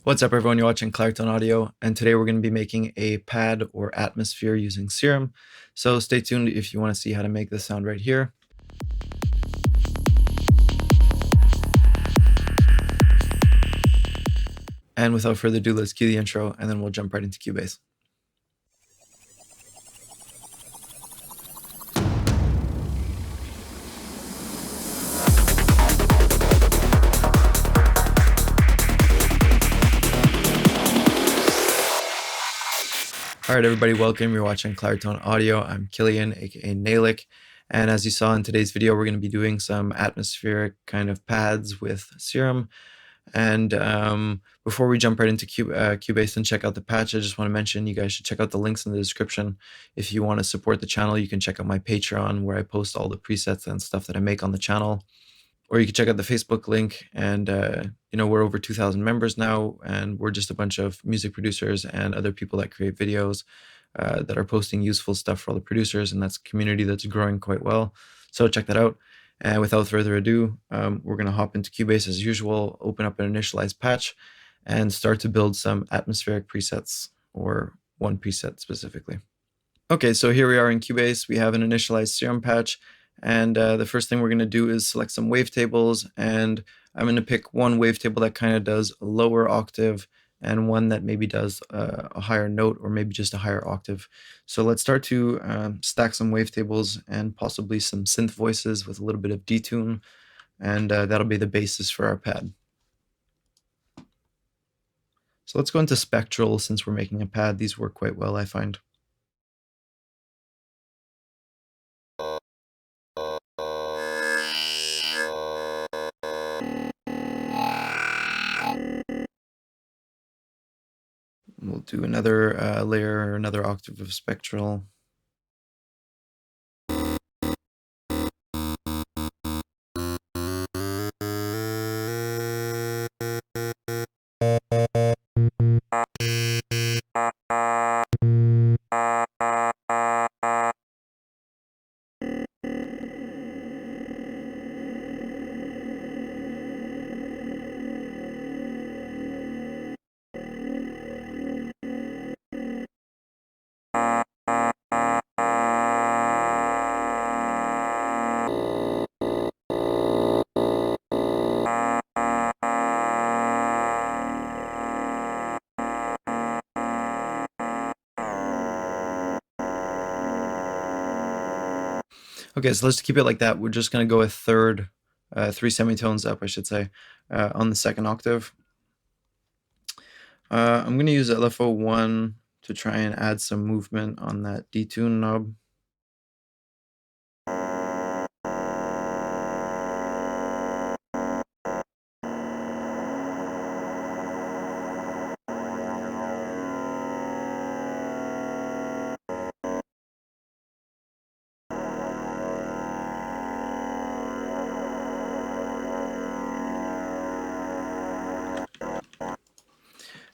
What's up, everyone? You're watching Claritone Audio, and today we're going to be making a pad or atmosphere using Serum. So stay tuned if you want to see how to make this sound right here. And without further ado, let's cue the intro, and then we'll jump right into Cubase. Alright everybody, welcome. You're watching Claritone Audio. I'm Killian, aka Nailik, and as you saw in today's video, we're going to be doing some atmospheric kind of pads with Serum. And before we jump right into Cubase and check out the patch, I just want to mention you guys should check out the links in the description. If you want to support the channel, you can check out my Patreon where I post all the presets and stuff that I make on the channel. Or you can check out the Facebook link, and we're over 2,000 members now, and we're just a bunch of music producers and other people that create videos that are posting useful stuff for all the producers, and that's a community that's growing quite well. So check that out. And without further ado, we're going to hop into Cubase as usual, open up an initialized patch, and start to build some atmospheric presets, or one preset specifically. Okay, so here we are in Cubase. We have an initialized Serum patch. And the first thing we're going to do is select some wavetables, and I'm going to pick one wavetable that kind of does a lower octave and one that maybe does a higher note or maybe just a higher octave. So let's start to stack some wavetables and possibly some synth voices with a little bit of detune, and that'll be the basis for our pad. So let's go into spectral since we're making a pad. These work quite well, I find. We'll do another layer, another octave of spectral. Okay, so let's keep it like that. We're just going to go a third, 3 semitones up, I should say, on the second octave. I'm going to use LFO1 to try and add some movement on that detune knob.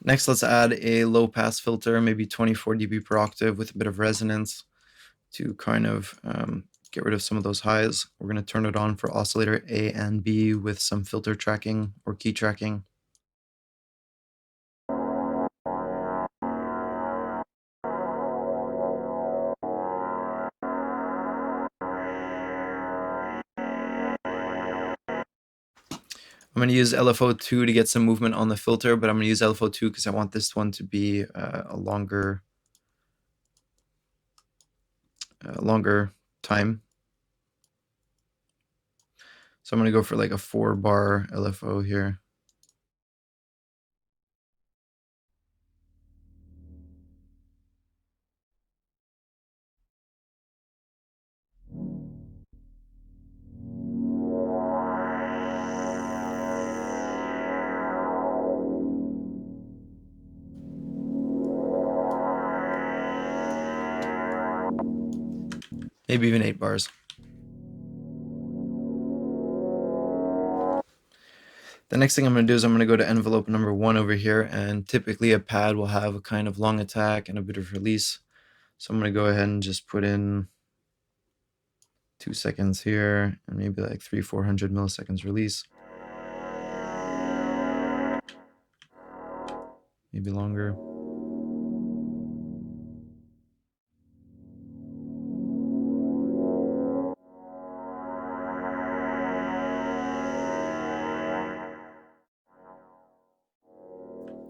Next, let's add a low pass filter, maybe 24 dB per octave with a bit of resonance to kind of get rid of some of those highs. We're going to turn it on for oscillator A and B with some filter tracking or key tracking. I'm going to use LFO2 to get some movement on the filter, but I'm going to use LFO2 because I want this one to be a longer time. So I'm going to go for like a 4-bar LFO here. Maybe even 8 bars. The next thing I'm going to do is I'm going to go to envelope number 1 over here, and typically a pad will have a kind of long attack and a bit of release. So I'm going to go ahead and just put in 2 seconds here and maybe like 300-400 milliseconds release. maybe longer.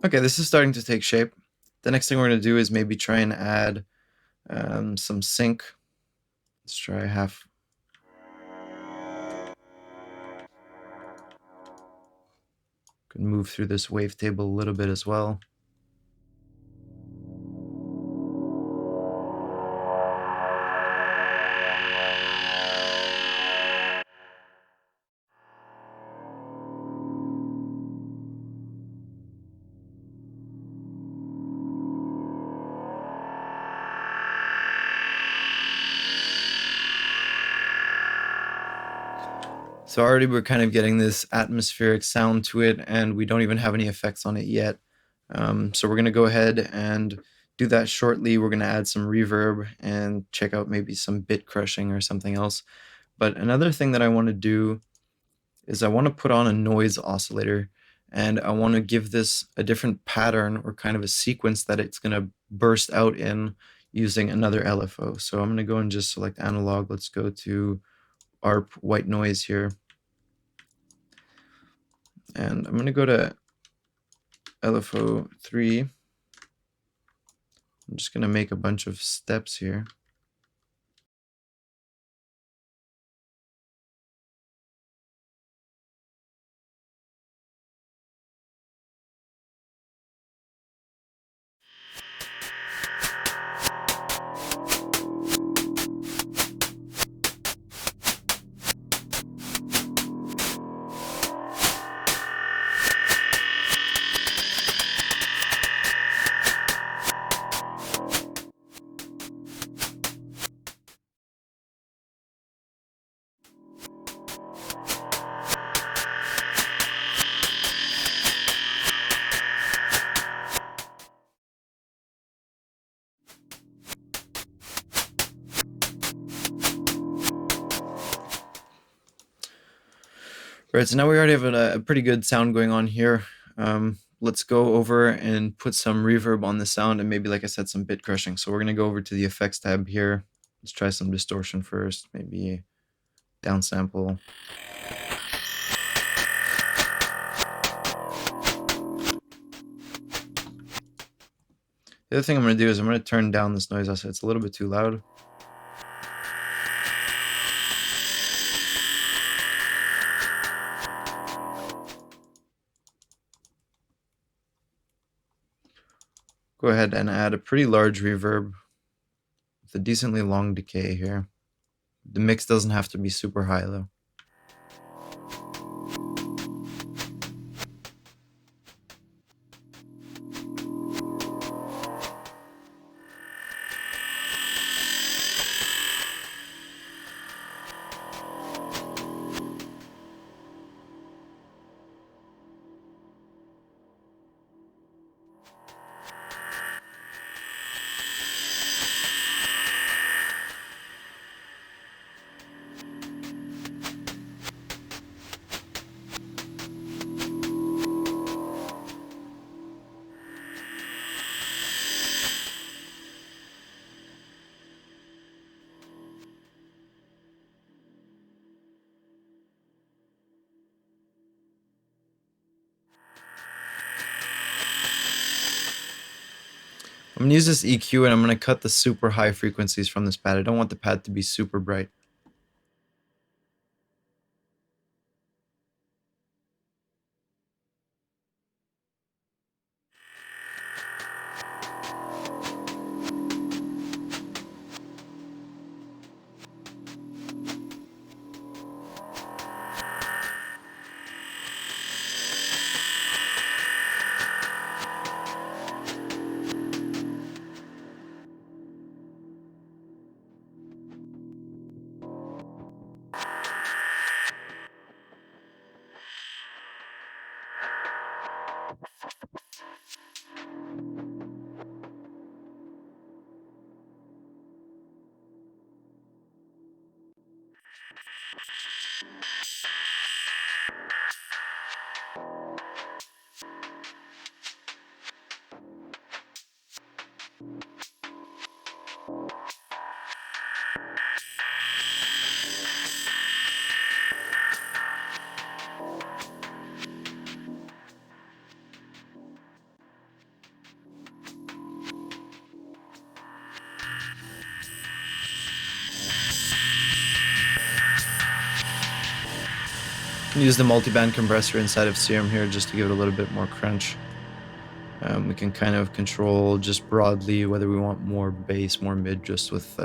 Okay, this is starting to take shape. The next thing we're going to do is maybe try and add some sync. Let's try half. Can move through this wavetable a little bit as well. So already we're kind of getting this atmospheric sound to it, and we don't even have any effects on it yet. So we're going to go ahead and do that shortly. We're going to add some reverb and check out maybe some bit crushing or something else. But another thing that I want to do is I want to put on a noise oscillator, and I want to give this a different pattern or kind of a sequence that it's going to burst out in using another LFO. So I'm going to go and just select analog. Let's go to ARP white noise here. And I'm going to go to LFO 3. I'm just going to make a bunch of steps here. Right, so now we already have a pretty good sound going on here. Let's go over and put some reverb on the sound and maybe, like I said, some bit crushing. So we're going to go over to the effects tab here. Let's try some distortion first, maybe downsample. The other thing I'm going to do is I'm going to turn down this noise oscillator. It's a little bit too loud. Go ahead and add a pretty large reverb with a decently long decay here. The mix doesn't have to be super high though. I'm going to use this EQ and I'm going to cut the super high frequencies from this pad. I don't want the pad to be super bright. Use the multiband compressor inside of Serum here just to give it a little bit more crunch. We can kind of control just broadly whether we want more bass, more mid, just with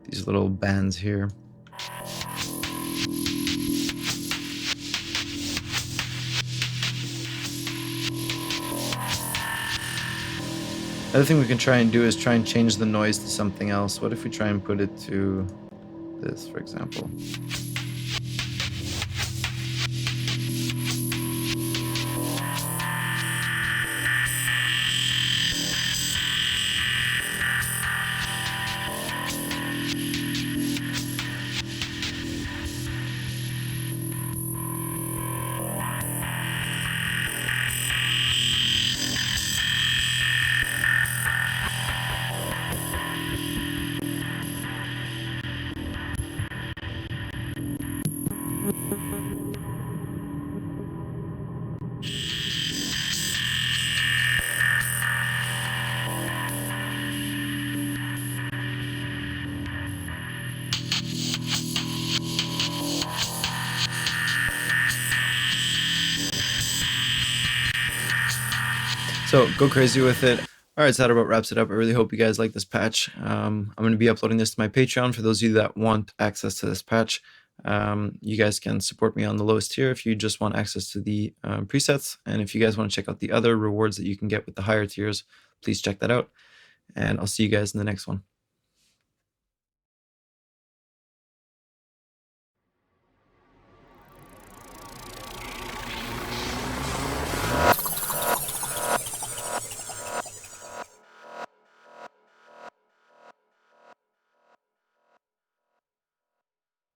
these little bands here. Another thing we can try and do is try and change the noise to something else. What if we try and put it to this, for example? So go crazy with it. All right, so that about wraps it up. I really hope you guys like this patch. I'm going to be uploading this to my Patreon for those of you that want access to this patch. You guys can support me on the lowest tier if you just want access to the presets. And if you guys want to check out the other rewards that you can get with the higher tiers, please check that out. And I'll see you guys in the next one.